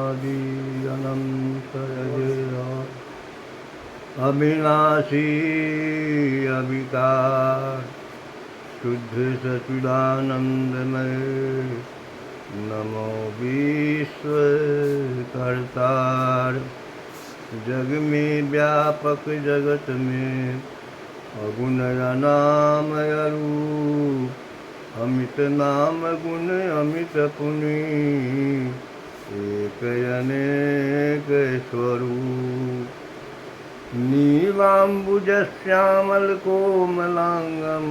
अनादि अनंत अविनाशी अविकार शुद्ध सच्चिदानंदमय नमो विश्व कर्तार जग में व्यापक जगत में अगुण अनामय रूप अमित नाम गुण अमित पुनि एक अनेक स्वरूप नीलाम्बुजश्यामल कोमलांगं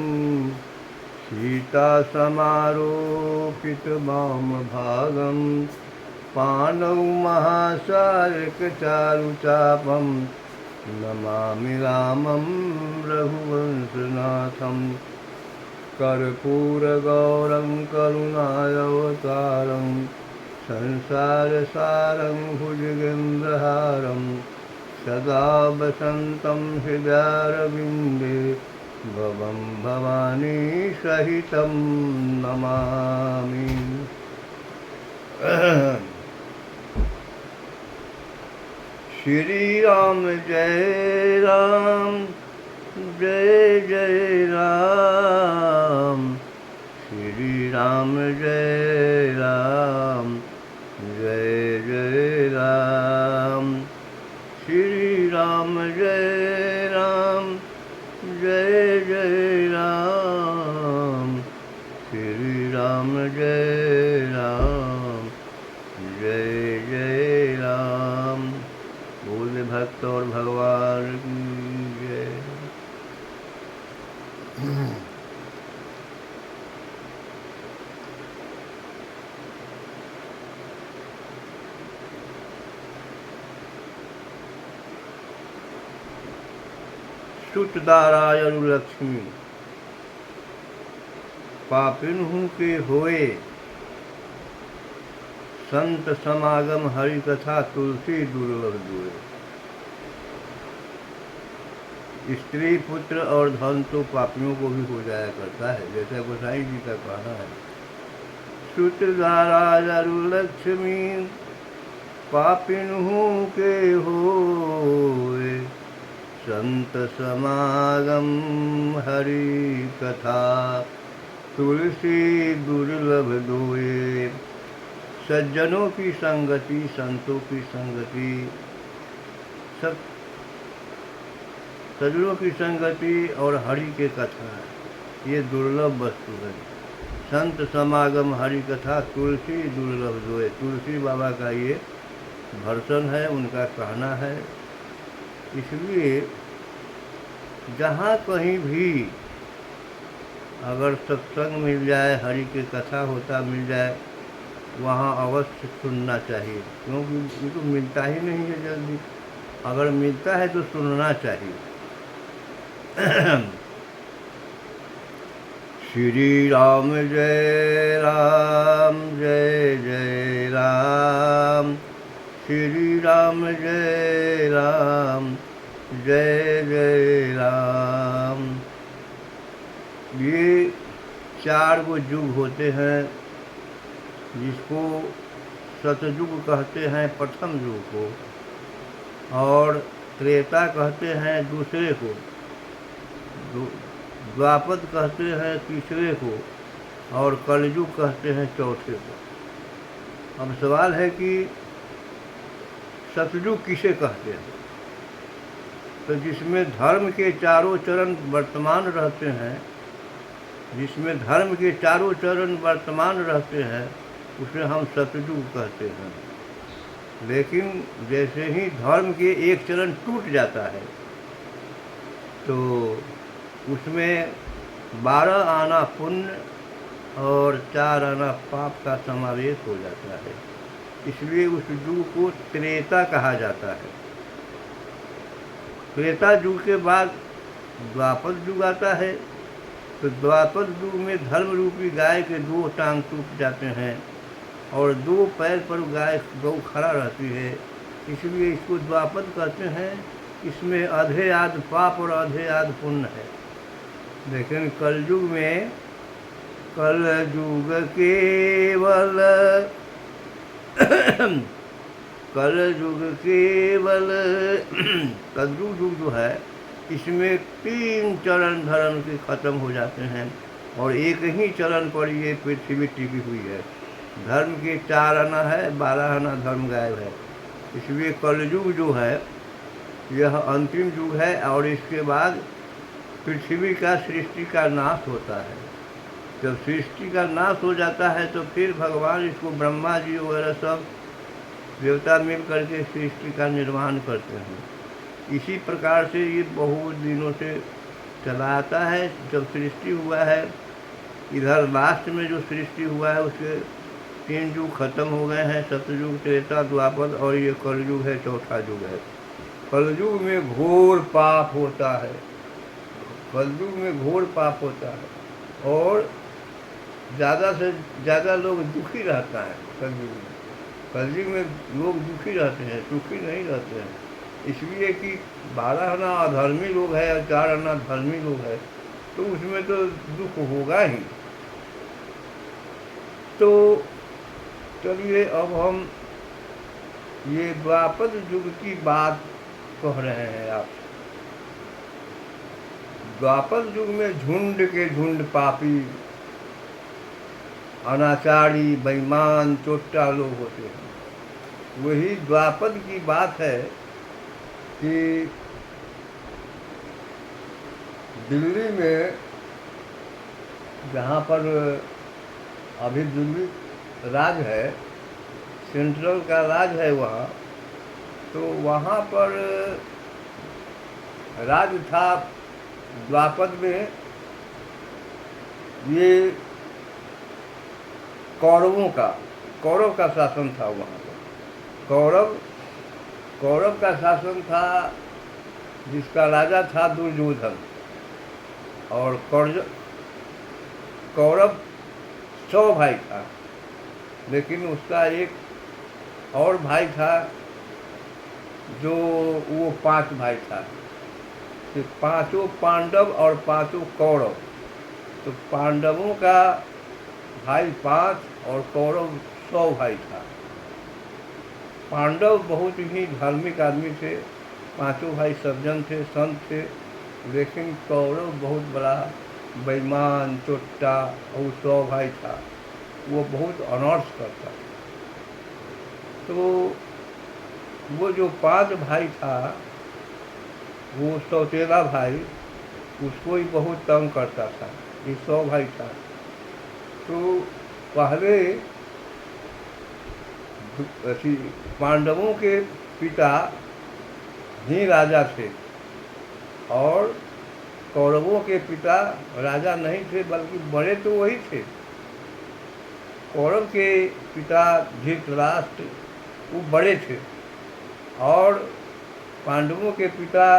सीता समारोपित वामभागं पाणौ महासायक चारुचापं नमामि रामं रघुवंशनाथं कर्पूरगौरं करुणावतारं संसारसारं भुजगेन्द्रहारं सदा वसन्तं हृदयारविन्दे भवं भवानी सहितं नमामि। श्री राम जय राम जय जय राम श्री राम जय राम जय जय राम श्री राम जय राम जय जय राम श्री राम जय राम जय जय राम। बोले भक्त और भगवान की जय। सुतदारायण लक्ष्मी पापिन्हु के होए संत समागम हरि कथा तुलसी दुर्लभ दुए। स्त्री पुत्र और धन तो पापियों को भी हो जाया करता है, जैसा गोसाई जी का कहना है। सुतदारायण लक्ष्मी पापिन्हु के होए संत समागम हरि कथा तुलसी दुर्लभ दोए। सज्जनों की संगति संतों की संगति सज्जनों की संगति और हरि के कथा ये दुर्लभ वस्तु है। संत समागम हरि कथा तुलसी दुर्लभ दोए। तुलसी बाबा का ये भर्सन है, उनका कहना है। इसलिए जहाँ कहीं भी अगर सत्संग मिल जाए, हरि की कथा होता मिल जाए, वहाँ अवश्य सुनना चाहिए, क्योंकि ये तो मिलता ही नहीं है जल्दी। अगर मिलता है तो सुनना चाहिए। श्री राम जय राम जय जय राम श्री राम जय राम जय जय राम। ये 4 गो युग होते हैं, जिसको सतयुग कहते हैं प्रथम युग को, और त्रेता कहते हैं दूसरे को, द्वापर कहते हैं तीसरे को, और कलयुग कहते हैं चौथे को। अब सवाल है कि सतयुग किसे कहते हैं? तो जिसमें धर्म के चारों चरण वर्तमान रहते हैं, जिसमें धर्म के चारों चरण वर्तमान रहते हैं, उसे हम सतयुग कहते हैं। लेकिन जैसे ही धर्म के एक चरण टूट जाता है, तो उसमें 12 आना पुण्य और 4 आना पाप का समावेश हो जाता है। इसलिए उस युग को त्रेता कहा जाता है। त्रेता युग के बाद द्वापर युग आता है। तो द्वापर युग में धर्म रूपी गाय के 2 टांग टूट जाते हैं और 2 पैर पर गाय गौ खड़ा रहती है, इसलिए इसको द्वापर कहते हैं। इसमें आधे आध पाप और आधे आध पुण्य है। लेकिन कलयुग में कलयुग केवल कल युग केवल कलयुग युग जो है इसमें 3 चरण धर्म के खत्म हो जाते हैं और एक ही चरण पर ये पृथ्वी टिकी हुई है। धर्म के 4 आना है, 12 आना धर्म गायब है। इसलिए कलयुग जो है यह अंतिम युग है और इसके बाद पृथ्वी का सृष्टि का नाश होता है। जब सृष्टि का नाश हो जाता है तो फिर भगवान इसको ब्रह्मा जी वगैरह सब देवता मिल करके सृष्टि का निर्माण करते हैं। इसी प्रकार से ये बहुत दिनों से चला आता है। जब सृष्टि हुआ है, इधर लास्ट में जो सृष्टि हुआ है उसके 3 युग खत्म हो गए हैं, सतयुग, त्रेता, द्वापर और ये कलयुग है, चौथा युग है। कलयुग में घोर पाप होता है, कलयुग में घोर पाप होता है और ज़्यादा से ज़्यादा लोग दुखी रहता है। कलयुग में लोग दुखी रहते हैं, सुखी नहीं रहते हैं। इसलिए कि 12 आना अधर्मी लोग हैं और 4 आना धर्मी लोग हैं, तो उसमें तो दुख होगा ही। तो चलिए अब हम ये द्वापर युग की बात कह रहे हैं आपसे। द्वापर युग में झुंड के झुंड पापी, अनाचारी, बेईमान, चोट्टा लोग होते हैं। वही द्वापर की बात है कि दिल्ली में, जहाँ पर अभी दिल्ली राज है, सेंट्रल का राज है वहाँ, तो वहाँ पर राज था द्वापर में ये कौरव का शासन था वहाँ पर। कौरव का शासन था, जिसका राजा था दुर्योधन। और कौरव 100 भाई था, लेकिन उसका एक और भाई था जो वो 5 भाई था। तो 5 पांडव और 5 कौरव। तो पांडवों का भाई 5 और कौरव 100 भाई था। पांडव बहुत ही धार्मिक आदमी थे, 5 भाई सज्जन थे, संत थे, लेकिन कौरव बहुत बड़ा बेईमान, चोट्टा और 100 भाई था, वो बहुत अनर्थ करता। तो वो जो 5 भाई था, वो सौतेला भाई, उसको ही बहुत तंग करता था। ये 100 भाई था। तो पहले पांडवों के पिता ही राजा थे और कौरवों के पिता राजा नहीं थे, बल्कि बड़े तो वही थे। कौरव के पिता धृतराष्ट्र वो बड़े थे और पांडवों के पिता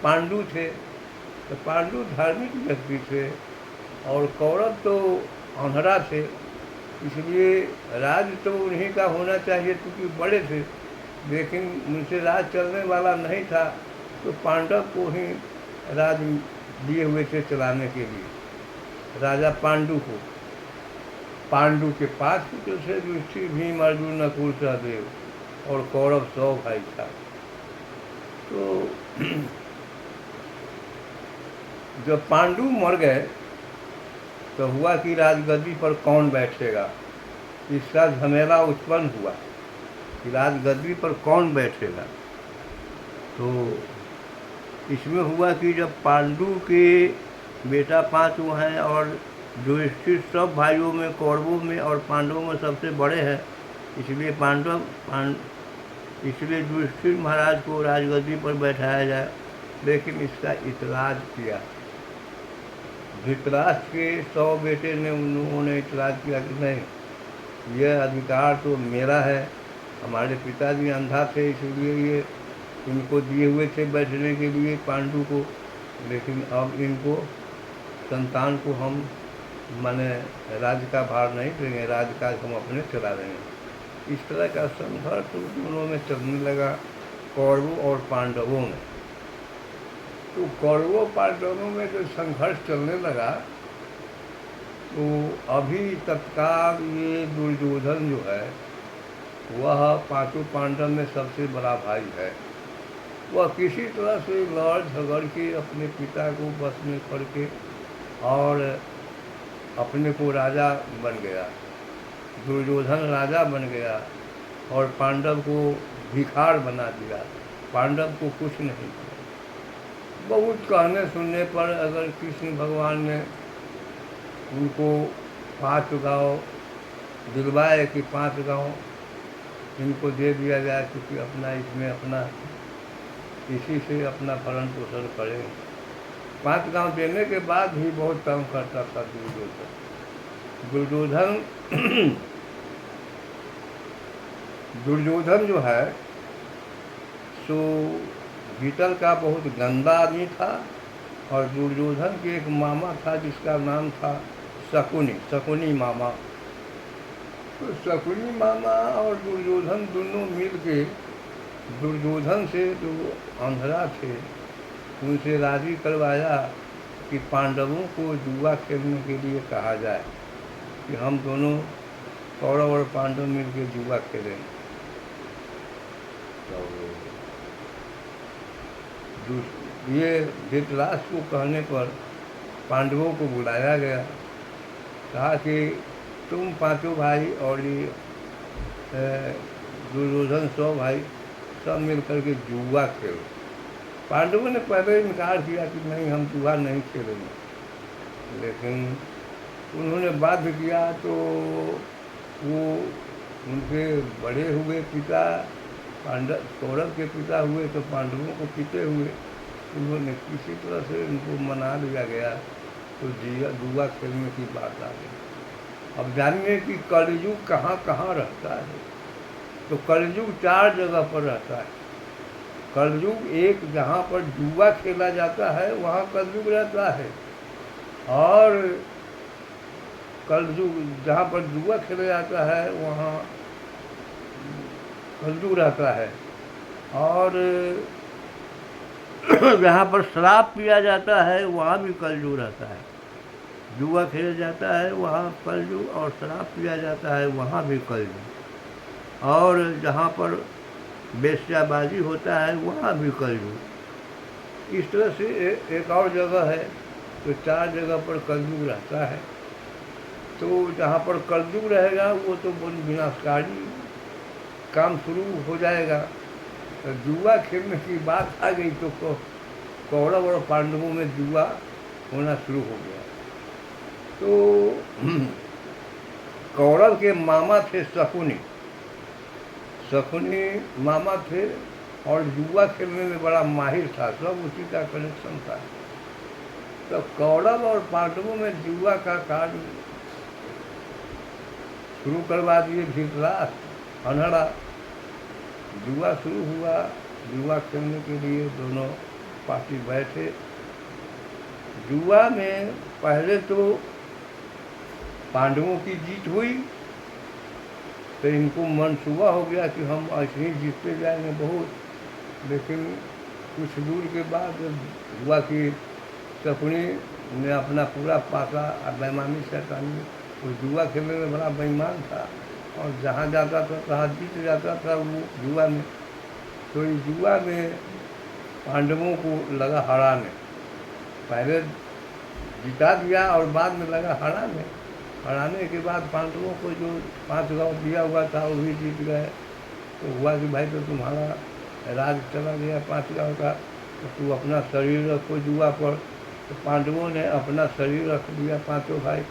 पांडु थे। तो पांडु धार्मिक व्यक्ति थे और कौरव तो अंधरा थे, इसलिए राज तो उन्हीं का होना चाहिए क्योंकि बड़े थे, लेकिन उनसे राज चलने वाला नहीं था। तो पांडव को ही राज दिए हुए थे चलाने के लिए, राजा पांडु को। पांडु के 5 पुत्र थे, युधिष्ठिर, भीम, अर्जुन, नकुल, सहदेव और कौरव 100 भाई था। तो जब पांडु मर गए तो हुआ कि राजगद्दी पर कौन बैठेगा, इसका झमेला उत्पन्न हुआ कि राजगद्दी पर कौन बैठेगा। तो इसमें हुआ कि जब पांडु के बेटा 5 हैं और युधिष्ठिर सब भाइयों में, कौरवों में और पांडवों में सबसे बड़े हैं, इसलिए युधिष्ठिर महाराज को राजगद्दी पर बैठाया जाए। लेकिन इसका इतराज़ किया धृतराष्ट्र के 100 बेटे ने। उन्होंने इतराज़ किया कि नहीं, यह अधिकार तो मेरा है, हमारे पिताजी अंधा थे इसलिए ये इनको दिए हुए थे बैठने के लिए पांडु को, लेकिन अब इनको संतान को हम माने राज्य का भार नहीं देंगे, राज्य का हम अपने चला रहे हैं। इस तरह का संघर्ष दोनों में चलने लगा, कौरवों और पांडवों में। तो कौरवों पांडवों में जो संघर्ष चलने लगा, तो अभी तत्काल ये दुर्योधन जो है वह पांचों पांडव में सबसे बड़ा भाई है। वह किसी तरह से लड़ झगड़ के अपने पिता को बस में करके और अपने को राजा बन गया। दुर्योधन राजा बन गया और पांडव को भिखार बना दिया, पांडव को कुछ नहीं किया। बहुत कहने सुनने पर अगर कृष्ण भगवान ने उनको 5 गाँव दिलवाए कि 5 गाँव इनको दे दिया जाए, क्योंकि अपना इसमें अपना इसी से अपना भरण पोषण करें। 5 गाँव देने के बाद भी बहुत तंग करता था दुर्योधन। दुर्योधन जो है सो भीतर का बहुत गंदा आदमी था। और दुर्योधन के एक मामा था जिसका नाम था शकुनी मामा। तो शकुनी मामा और दुर्योधन दोनों मिल के दुर्योधन से जो अंधरा थे उनसे राजी करवाया कि पांडवों को जुआ खेलने के लिए कहा जाए, कि हम दोनों कौरव और पांडव मिल के जुआ खेलें। तो ये धृतराष्ट्र को कहने पर पांडवों को बुलाया गया। कहा कि तुम 5 भाई और ये दुर्योधन 100 भाई सब मिल करके जुआ खेलो। पांडवों ने पहले इनकार किया कि नहीं, हम जुआ नहीं खेलेंगे, लेकिन उन्होंने बाध्य किया। तो वो उनके बड़े हुए पिता पांडव कौरव के पिता हुए, तो पांडवों को पीते हुए उन्होंने किसी तरह से उनको मना लिया गया। तो जुआ खेलने की बात आ गई। अब जानिए कि कलयुग कहाँ कहाँ रहता है। तो कलयुग 4 जगह पर रहता है। कलयुग एक जहाँ पर जुआ खेला जाता है वहाँ कलयुग रहता है, और कलयुग जहाँ पर जुआ खेला जाता है वहाँ कलयुग रहता है, और जहाँ पर शराब पिया जाता है वहाँ भी कलयुग रहता है। जुआ खेला जाता है वहाँ कलयुग, और शराब पिया जाता है वहाँ भी कलयुग, और जहाँ पर वेश्याबाजी होता है वहाँ भी कलयुग। इस तरह से एक और जगह है। तो 4 जगह पर कलयुग रहता है। तो जहाँ पर कलयुग रहेगा वो तो विनाशकारी काम शुरू हो जाएगा। तो जुआ खेलने की बात आ गई तो कौरव और पांडवों में जुआ होना शुरू हो गया। तो कौरव के मामा थे शकुनी मामा थे, और जुआ खेलने में बड़ा माहिर था, सब उसी का कनेक्शन था। तो कौरव और पांडवों में जुआ का कार्य शुरू करवा दिए धृतराष्ट्र अनहड़ा। जुआ शुरू हुआ। जुआ खेलने के लिए दोनों पार्टी बैठे। जुआ में पहले तो पांडवों की जीत हुई। तो इनको मनसूबा हो गया कि हम ऐसे ही जीतते जाएंगे बहुत। लेकिन कुछ दूर के बाद हुआ कि शकुनी ने अपना पूरा पासा बेईमानी शैतानी, वो जुआ खेलने में बड़ा बेईमान था, और जहाँ जाता था तहाँ जीत जाता था वो जुआ में। तो इस जुआ में पांडवों को लगा हराने, पहले जिता दिया और बाद में लगा हराने। हराने के बाद पांडवों को जो 5 गाँव दिया हुआ था वो भी जीत गए। तो हुआ कि भाई तो तुम्हारा राज चला गया 5 गाँव का, तो तू अपना शरीर रखो जुआ पर। तो पांडवों ने अपना शरीर रख दिया 5 भाई।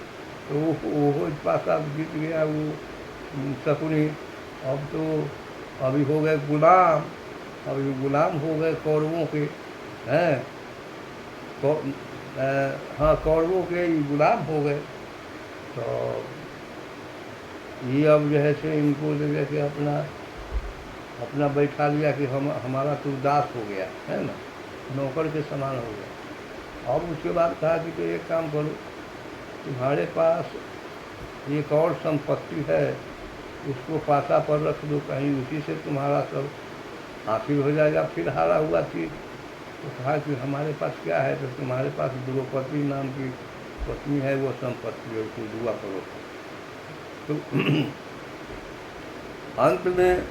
तो वो पासा जीत गया वो शकुनी। अब तो अभी हो गए गुलाम, अभी गुलाम हो गए कौरवों के, हैं हाँ कौरवों के गुलाम हो गए। तो ये अब जो है से इनको ले लेके अपना बैठा लिया कि हमारा तो दास हो गया है ना, नौकर के समान हो गया। और उसके बाद कहा कि तो एक काम करो, तुम्हारे पास एक और संपत्ति है, उसको पासा पर रख दो, कहीं उसी से तुम्हारा सब हासिल हो जाएगा। फिर हारा हुआ थी। तो कहा कि हमारे पास क्या है, तो तुम्हारे पास द्रौपदी नाम की पत्नी है, वो संपत्ति है, उसको जुआ करो। तो अंत में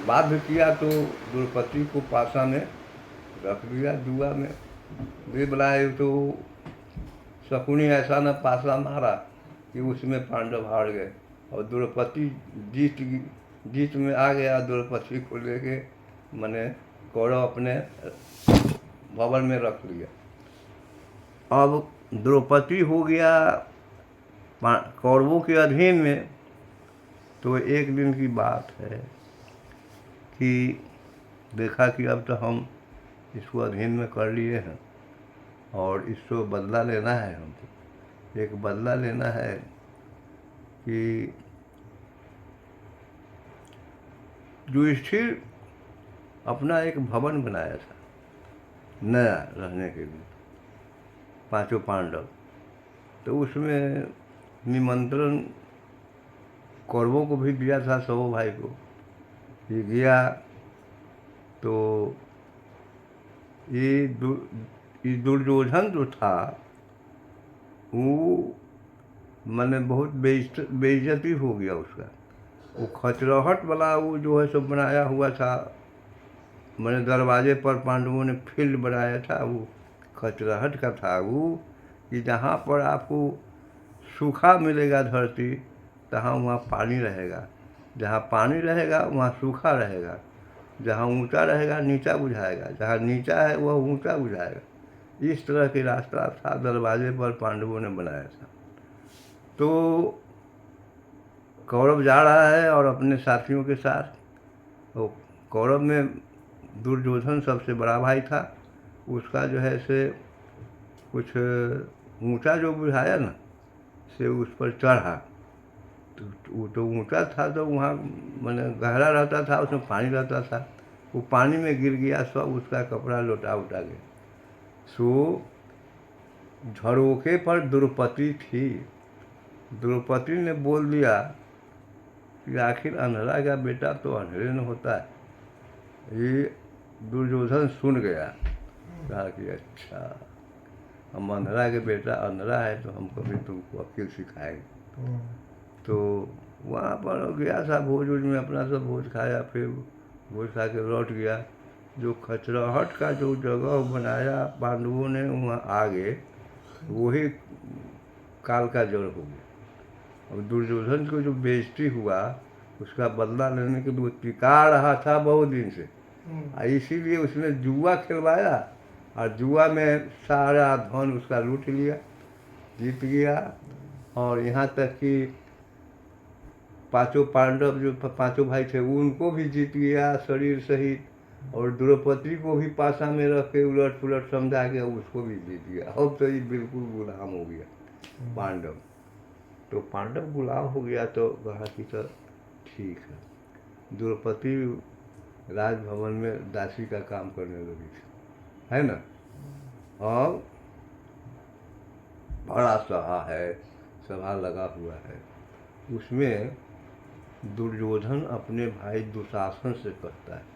बाध्य किया तो द्रौपदी को पासा में रख दिया, जुआ में भी बुलाए तो शकुनी ऐसा न पासा मारा कि उसमें पांडव हार गए और द्रौपदी जीत में आ गया। द्रौपदी को लेके मैंने कौरव अपने भवन में रख लिया। अब द्रौपदी हो गया कौरवों के अधीन में। तो एक दिन की बात है कि देखा कि अब तो हम इसको अधीन में कर लिए हैं और इसको बदला लेना है। हमको एक बदला लेना है कि युधिष्ठिर अपना एक भवन बनाया था नया रहने के लिए, पांचों पांडव। तो उसमें निमंत्रण कौरवों को भी दिया था, सबों भाई को। ये गया तो ये दुर्योधन जो था वो मैंने बहुत बेइज्जती हो गया उसका। वो खचराहट वाला वो जो है सब बनाया हुआ था, मैंने दरवाजे पर पांडवों ने फील्ड बनाया था, वो खचराहट का था वो कि जहाँ पर आपको सूखा मिलेगा धरती तहाँ वहाँ पानी रहेगा, जहाँ पानी रहेगा वहाँ सूखा रहेगा, जहाँ ऊंचा रहेगा नीचा बुझाएगा, जहाँ नीचा है वह ऊंचा बुझाएगा। इस तरह के रास्ता था दरवाजे पर पांडवों ने बनाया था। तो कौरव जा रहा है और अपने साथियों के साथ, तो कौरव में दुर्योधन सबसे बड़ा भाई था। उसका जो है से कुछ ऊंचा जो बुझाया ना से उस पर चढ़ा, तो वो तो ऊंचा था, तो वहाँ मैंने गहरा रहता था, उसमें पानी रहता था, वो पानी में गिर गया, सब उसका कपड़ा लौटा उठा गया। सो झरोखे पर द्रौपदी थी। द्रौपदी ने बोल दिया कि आखिर अंधेरा का बेटा तो अंधेरे में होता है। ये दुर्योधन सुन गया, कहा कि अच्छा हम अंधेरा के बेटा अंधेरा है तो हम कभी तुमको अकील सिखाएंगे। तो वहाँ पर गया था भोज में, अपना सब भोज खाया, फिर भोज खा के लौट गया। जो खचराहट का जो जगह बनाया पांडवों ने वहाँ आगे, वही काल का जड़ हो गया। और दुर्योधन को जो बेइज्जती हुआ उसका बदला लेने के लिए टिका रहा था बहुत दिन से, इसीलिए उसने जुआ खिलवाया और जुआ में सारा धन उसका लूट लिया, जीत गया। और यहाँ तक कि पांचों पांडव जो पांचों भाई थे उनको भी जीत गया शरीर सहित, और द्रौपदी को भी पासा में रख के उलट पुलट समझा के उसको भी जीत गया। अब तो ये बिल्कुल गुलाम हो गया पांडव। तो पांडव गुलाम हो गया तो कहा कि तो ठीक है। द्रौपदी राजभवन में दासी का काम करने लगी थी, है ना। और बड़ा सभा है, सभा लगा हुआ है, उसमें दुर्योधन अपने भाई दुशासन से कहता है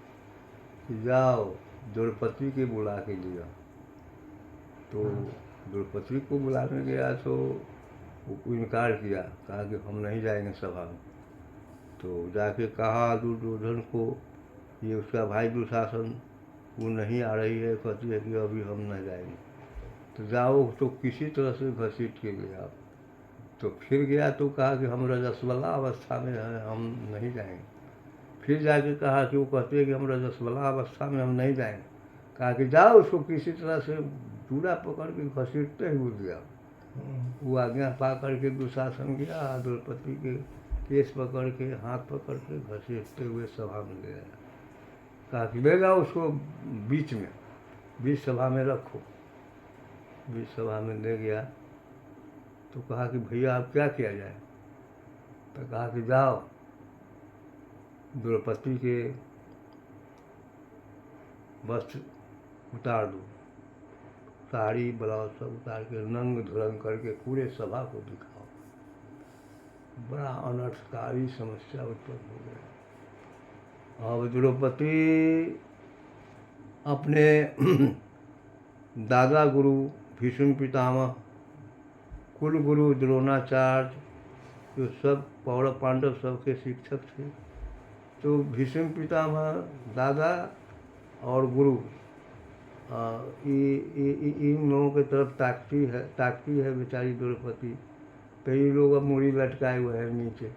कि जाओ द्रौपदी के बुला के लिया। तो द्रौपदी को बुलाने गया तो वो इनकार किया, कहा कि हम नहीं जाएंगे सभा में। तो जाके कहा दुर्योधन को, ये उसका भाई दुशासन, वो नहीं आ रही है, कहती है कि अभी हम नहीं जाएंगे। तो जाओ तो किसी तरह से घसीट के ले आओ। तो फिर गया तो कहा कि हम रजस्वला अवस्था में हैं, हम नहीं जाएंगे। फिर जाके कहा कि वो कहते हैं कि हम रजस्वला अवस्था में हम नहीं जाएंगे। कहा कि जाओ उसको किसी तरह से चूड़ा पकड़ के घसीटते हुए गया। वो आज्ञा पा करके दुशासन गया, द्रौपदी के केस पकड़ के हाथ पकड़ के घसीटते हुए सभा में ले आया। कहा कि ले जाओ उसको बीच सभा में रखो। बीच सभा में ले गया तो कहा कि भैया अब क्या किया जाए। तो कहा कि जाओ द्रौपदी के वस्त्र उतार दो, साड़ी ब्लाउज सब उतार के नंग धुरंग करके पूरे सभा को दिखाओ। बड़ा अनर्थकारी समस्या उत्पन्न हो गया। अब द्रौपदी अपने दादा गुरु भीष्म पितामह, कुल गुरु द्रोणाचार्य जो सब कौरव पांडव सबके शिक्षक थे। तो भीष्म पितामह दादा और गुरु इन लोगों की तरफ ताकती है बेचारी द्रौपदी। कई लोग अब मूड़ी लटकाए हुए हैं नीचे,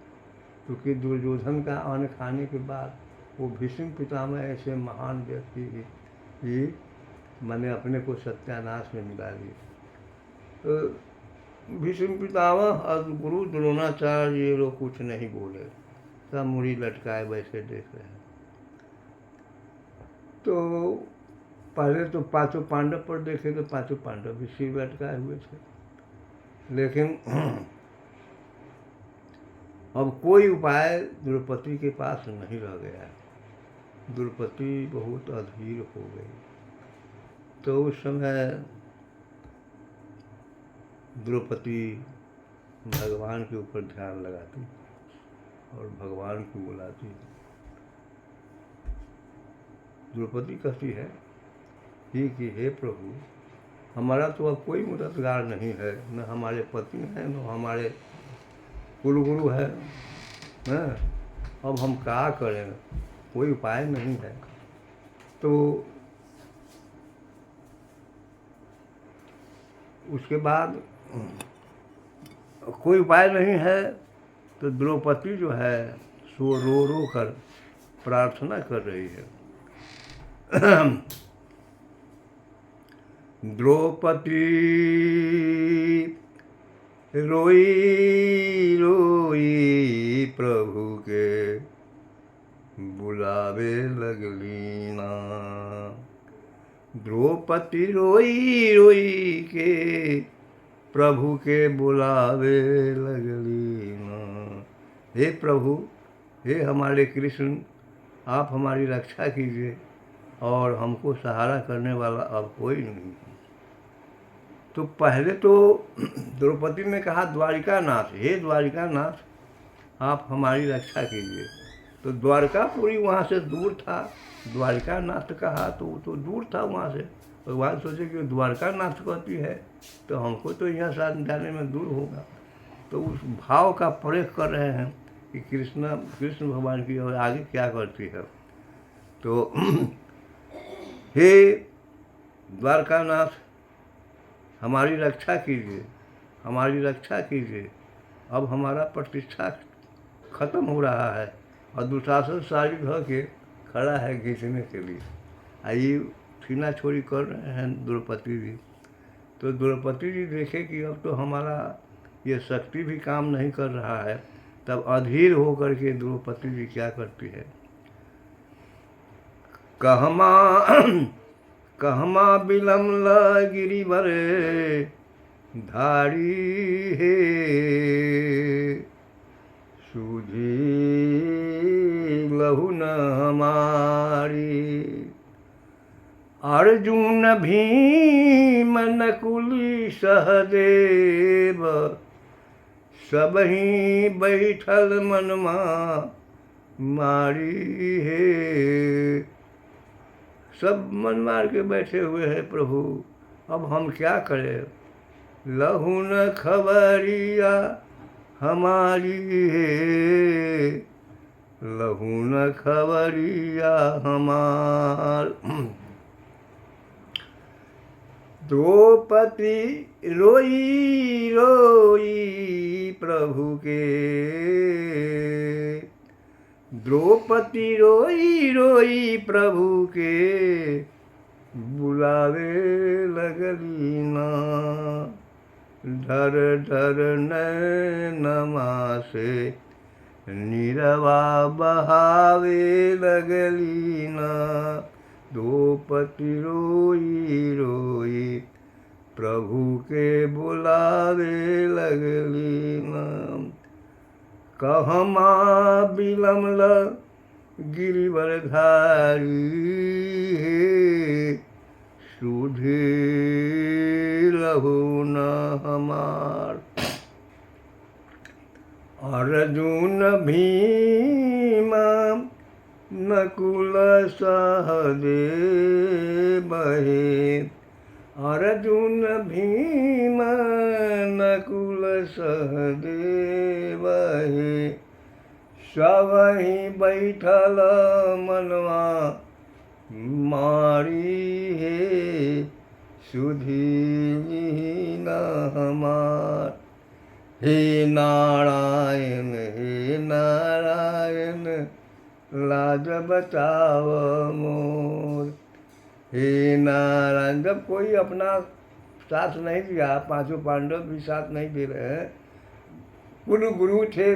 क्योंकि दुर्योधन का अन्न खाने के बाद वो भीष्म पितामह ऐसे महान व्यक्ति ही मैंने अपने को सत्यानाश में मिला ली। तो भीष्म पितामह और गुरु द्रोणाचार्य ये लोग कुछ नहीं बोले, सब मूड़ी लटकाए वैसे देख रहे हैं। तो पहले तो पांचों पांडव पर देखे तो पांचों पांडव भी सिर लटकाए हुए थे, लेकिन अब कोई उपाय द्रौपदी के पास नहीं रह गया। द्रौपदी बहुत अधीर हो गई। तो उस समय द्रौपदी भगवान के ऊपर ध्यान लगाती और भगवान को बुलाती। द्रौपदी कहती है कि हे प्रभु, हमारा तो अब कोई मददगार नहीं है, न हमारे पति हैं न हमारे कुलगुरु है, अब हम क्या करें, कोई उपाय नहीं है। तो उसके बाद कोई उपाय नहीं है तो द्रौपदी जो है सो रो कर प्रार्थना कर रही है। द्रौपदी रोई रोई प्रभु के बुलावे लगली ना। द्रौपदी रोई रोई के प्रभु के बुलावे लगली ना। हे प्रभु, हे हमारे कृष्ण, आप हमारी रक्षा कीजिए और हमको सहारा करने वाला अब कोई नहीं। तो पहले तो द्रौपदी ने कहा द्वारिकानाथ, हे द्वारिकानाथ, आप हमारी रक्षा कीजिए। तो द्वारकापुरी वहाँ से दूर था, द्वारिकानाथ कहा तो दूर था वहाँ से। भगवान सोचे कि द्वारकानाथ कहती है तो हमको तो यहाँ साथ जाने में दूर होगा। तो उस भाव का प्रयोग कर रहे हैं कि कृष्ण भगवान की और आगे क्या करती है। तो हे द्वारकानाथ, हमारी रक्षा कीजिए, हमारी रक्षा कीजिए, अब हमारा प्रतिष्ठा खत्म हो रहा है और दुशासन सारी धो के खड़ा है घींचने के लिए। आई छीना छोड़ी कर रहे हैं द्रौपदी जी। तो द्रौपदी जी देखे कि अब तो हमारा ये शक्ति भी काम नहीं कर रहा है, तब अधीर होकर के द्रौपदी जी क्या करती है, कहमा बिलमल गिरिवर धारी हे, सूझी लहु न हमारी। अर्जुन भीम नकुली सहदेव, सबही बैठल मनमा मारी हे। सब मन मार के बैठे हुए हैं प्रभु, अब हम क्या करें, लहू न खबरिया हमारी है, लहू न खबरिया हमार। द्रौपदी रोई रोई प्रभु के, द्रौपदी रोई रोई प्रभु के बुलावे लगली ना। ढर ढर नैनमा से नीरवा बहावे लगली ना। द्रौपदी रोई रोई प्रभु के बुलावे लगली ना। कहमा बिलमल गिरिवर धारी हे, सुधे लहु न हमार। अर्जुन भीम नकुल सहदेव हे, अर्जुन भीम नकुल सहदेव हे सबहि बैठल मनवा मारी हे सुधीन हमार। हे नारायण लाज बचाव मोर। हे नारायण। जब कोई अपना साथ नहीं दिया, पांचों पांडव भी साथ नहीं दे रहे हैं, कुल गुरु थे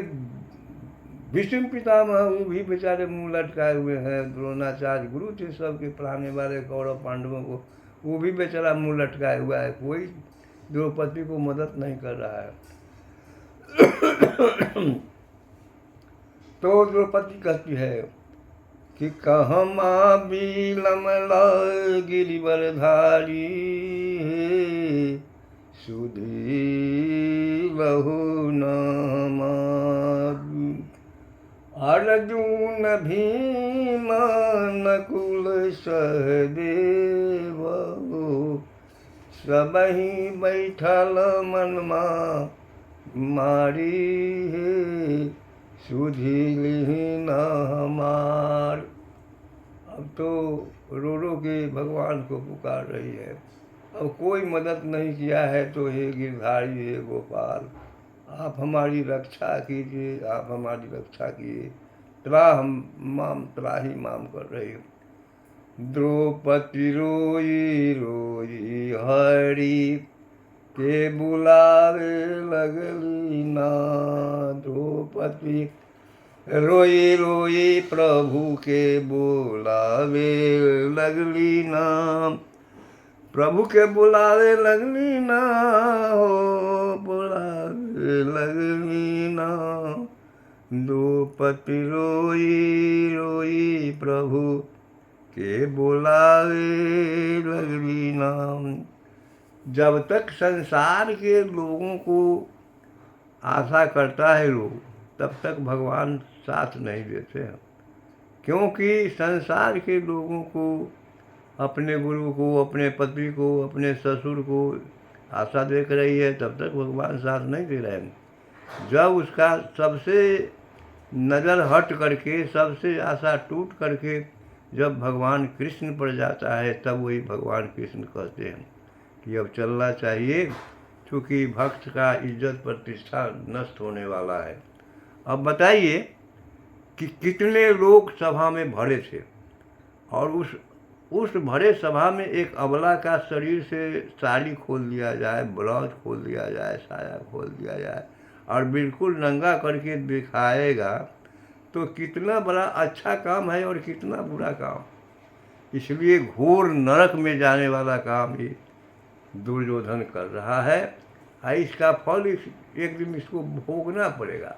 भीष्म पितामह, वो भी बेचारे मुंह लटकाए हुए हैं। द्रोणाचार्य गुरु थे सबके पढ़ाने वाले कौरव पांडवों को, वो भी बेचारा मुंह लटकाए हुआ है, कोई द्रौपदी को मदद नहीं कर रहा है। तो द्रौपदी कहती है कि कहमा बिलम गिरिवरधारी सुधी लहु नामारी। अर्जुन भीम नकुल सहदेव सबहि बैठल मनमा मारी हे सुधीन हमार। अब तो रो रो के भगवान को पुकार रही है। अब कोई मदद नहीं किया है, तो हे गिरधारी हे गोपाल, आप हमारी रक्षा कीजिए, आप हमारी रक्षा कीजिए। त्राही माम कर रही हो। द्रौपदी रोई रोई हरि के बुलावे लगली ना। द्रौपदी रोई रोई प्रभु के बुलावे लगली ना। प्रभु के बुलावे लगली ना हो, बुलावे लगली ना। द्रौपदी रोई रोई प्रभु के बुलावे लगली ना। जब तक संसार के लोगों को आशा करता है लोग, तब तक भगवान साथ नहीं देते हैं। क्योंकि संसार के लोगों को, अपने गुरु को, अपने पति को, अपने ससुर को आशा देख रही है, तब तक भगवान साथ नहीं दे रहे हैं। जब उसका सबसे नज़र हट करके, सबसे आशा टूट करके जब भगवान कृष्ण पर जाता है, तब वही भगवान कृष्ण कहते हैं कि अब चलना चाहिए, क्योंकि भक्त का इज्जत प्रतिष्ठा नष्ट होने वाला है। अब बताइए कि कितने लोग सभा में भरे थे, और उस भरे सभा में एक अबला का शरीर से साड़ी खोल दिया जाए, ब्लाउज खोल दिया जाए, साया खोल दिया जाए और बिल्कुल नंगा करके दिखाएगा, तो कितना बड़ा अच्छा काम है और कितना बुरा काम। इसलिए घोर नरक में जाने वाला काम ये दुर्योधन कर रहा है। इसका फल एक दिन इसको भोगना पड़ेगा।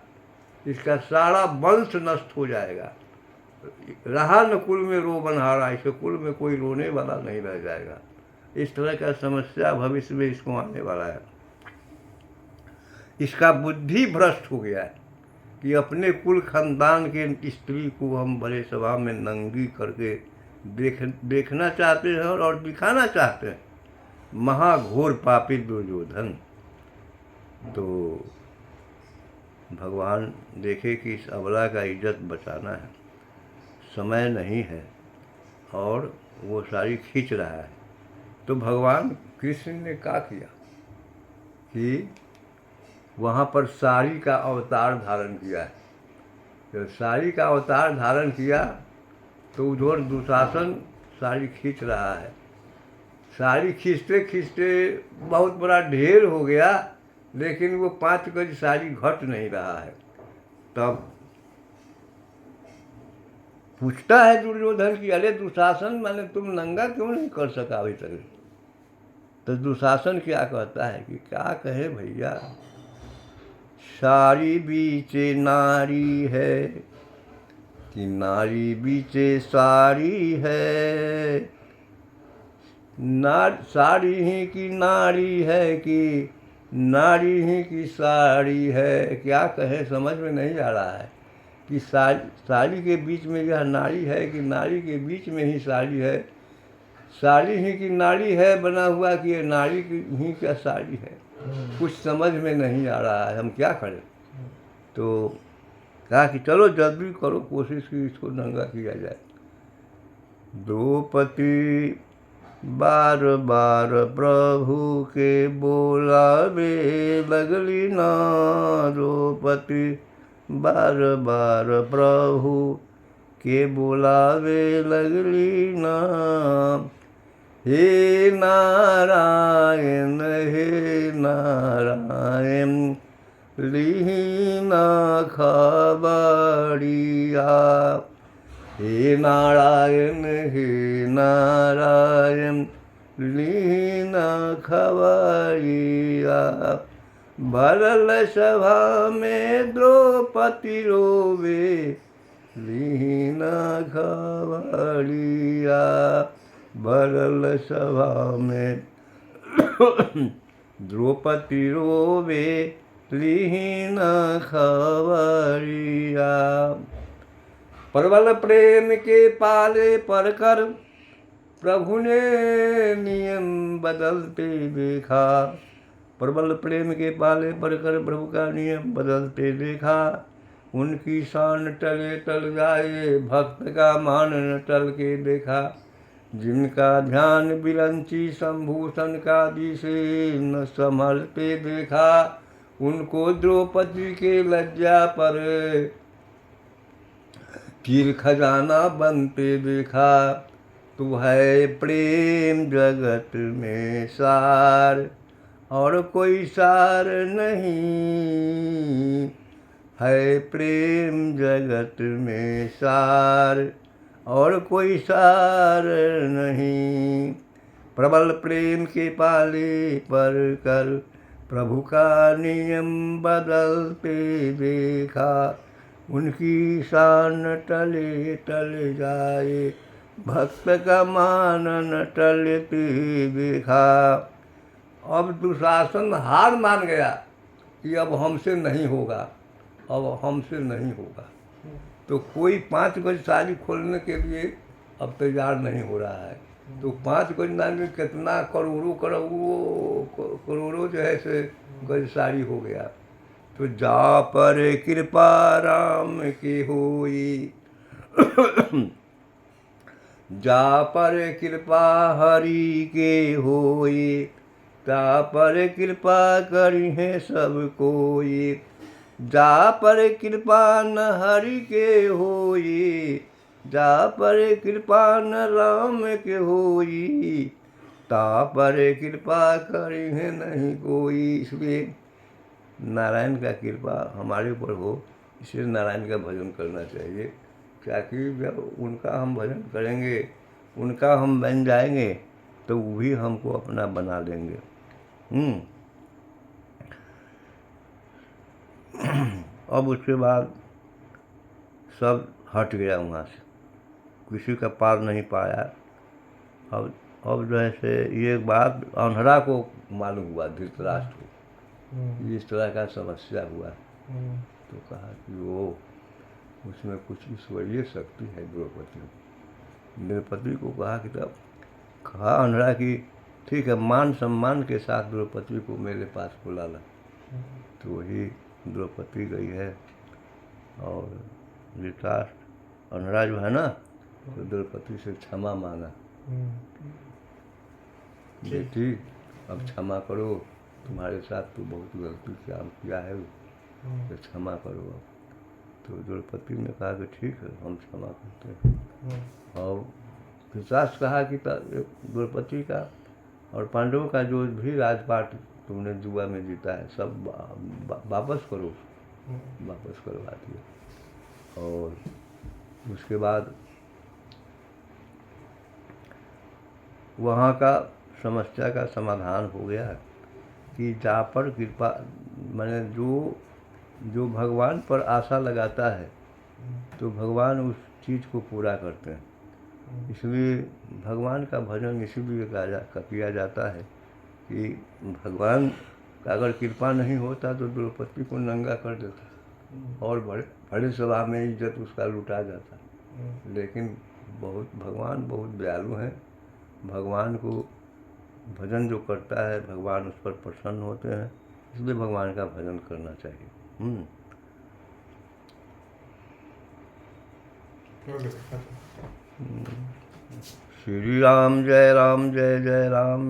इसका सारा वंश नष्ट हो जाएगा। रहा न कुल में रो बनहारा, इसके कुल में कोई रोने वाला नहीं रह जाएगा। इस तरह का समस्या भविष्य में इसको आने वाला है। इसका बुद्धि भ्रष्ट हो गया है कि अपने कुल खानदान के स्त्री को हम बड़े सभा में नंगी करके देखना चाहते हैं और दिखाना चाहते हैं। महाघोर पापी दुर्योधन। तो भगवान देखे कि इस अबला का इज्जत बचाना है, समय नहीं है, और वो साड़ी खींच रहा है। तो भगवान कृष्ण ने क्या किया कि वहाँ पर साड़ी का अवतार धारण किया है। जब साड़ी का अवतार धारण किया तो उधर दुशासन साड़ी खींच रहा है। साड़ी खींचते खींचते बहुत बड़ा ढेर हो गया, लेकिन वो 5 गज साड़ी घट नहीं रहा है। तब पूछता है दुर्योधन कि अरे दुशासन, मैंने तुम नंगा क्यों नहीं कर सका अभी तक? तो दुशासन क्या कहता है कि क्या कहे भैया, सारी बीचे नारी है कि नारी बीचे साड़ी है, साड़ी ही की नारी है कि नारी ही की साड़ी है। क्या कहे समझ में नहीं आ रहा है कि साड़ी के बीच में यह नारी है कि नारी के बीच में ही साड़ी है। साड़ी ही की नाड़ी है बना हुआ कि ये नाड़ी की ही क्या साड़ी है, कुछ समझ में नहीं आ रहा है, हम क्या करें। तो कहा कि चलो जल्दी करो कोशिश कि इसको नंगा किया जाए। द्रौपदी बार बार प्रभु के बोलावे लगली ना, द्रौपदी बार बार प्रभु के बोलावे लगली ना। हे नारायण हे नारायण लीना खबरिया, हे नारायण हे नारायण लीना खबरिया। भरल सभा में द्रौपदी रोवे लीना खबरिया, भरल सभा में द्रौपदी रोवे लीना खबरिया। प्रबल प्रेम के पाले पर कर प्रभु ने नियम बदलते देखा, प्रबल प्रेम के पाले पर कर प्रभु का नियम बदलते देखा। उनकी शान टले टल जाए भक्त का मान न टल के देखा, जिनका ध्यान बिरंची संभूषण का दिसे न संभलते देखा। उनको द्रौपदी के लज्जा पर कीर खजाना बनते देखा। तू है प्रेम जगत में सार और कोई सार नहीं, है प्रेम जगत में सार और कोई सार नहीं। प्रबल प्रेम के पाले पर कर प्रभु का नियम बदलते देखा, उनकी शान टले टल जाए भक्त का मान न टलते देखा। अब दुशासन हार मान गया कि अब हमसे नहीं होगा, अब हमसे नहीं होगा। तो कोई 5 गज साड़ी खोलने के लिए अब तैयार नहीं हो रहा है। तो 5 गज नानी कितना करोड़ों जो है से गज साड़ी हो गया। तो जा पर कृपा राम की होई जा पर कृपा हरि के होई, ता पर कृपा करी है सब कोई। जा पर कृपा न हरि के होई, जा पर कृपा न राम के होई, ता पर कृपा करी है नहीं कोई। इसलिए नारायण का कृपा हमारे ऊपर हो, इसलिए नारायण का भजन करना चाहिए। क्योंकि जब उनका हम भजन करेंगे, उनका हम बन जाएंगे, तो वो भी हमको अपना बना देंगे। अब उसके बाद सब हट गया वहाँ से, किसी का पार नहीं पाया। अब जो है से ये बात अंधरा को मालूम हुआ, धृतराष्ट्र को, इस तरह का समस्या हुआ। तो कहा कि वो उसमें कुछ ईश्वरीय शक्ति है द्रौपदी को कहा कि तब कहा अंधरा कि ठीक है, मान सम्मान के साथ द्रौपदी को मेरे पास बुला ला। तो वही द्रौपदी गई है और धृतराष्ट्र अंधरा जो है ना, तो द्रौपदी से क्षमा मांगा, बेटी अब क्षमा करो, तुम्हारे साथ तो बहुत गलती किया है, तो क्षमा करो अब। तो द्रौपदी ने कहा कि ठीक है, हम क्षमा करते हैं। और धृतराष्ट्र कहा कि द्रौपदी का और पांडवों का जो भी राजपाट तुमने जुआ में जीता है सब वापस करो, वापस करवा दिया। और उसके बाद वहाँ का समस्या का समाधान हो गया कि जा पर कृपा, मैंने जो भगवान पर आशा लगाता है तो भगवान उस चीज़ को पूरा करते हैं। इसलिए भगवान का भजन इसीलिए किया जाता है कि भगवान का अगर कृपा नहीं होता तो द्रौपदी को नंगा कर देता और बड़े सभा में इज्जत उसका लुटा जाता। लेकिन भगवान बहुत दयालु हैं भगवान को भजन जो करता है भगवान उस पर प्रसन्न होते हैं, इसलिए भगवान का भजन करना चाहिए। श्री राम जय जय राम।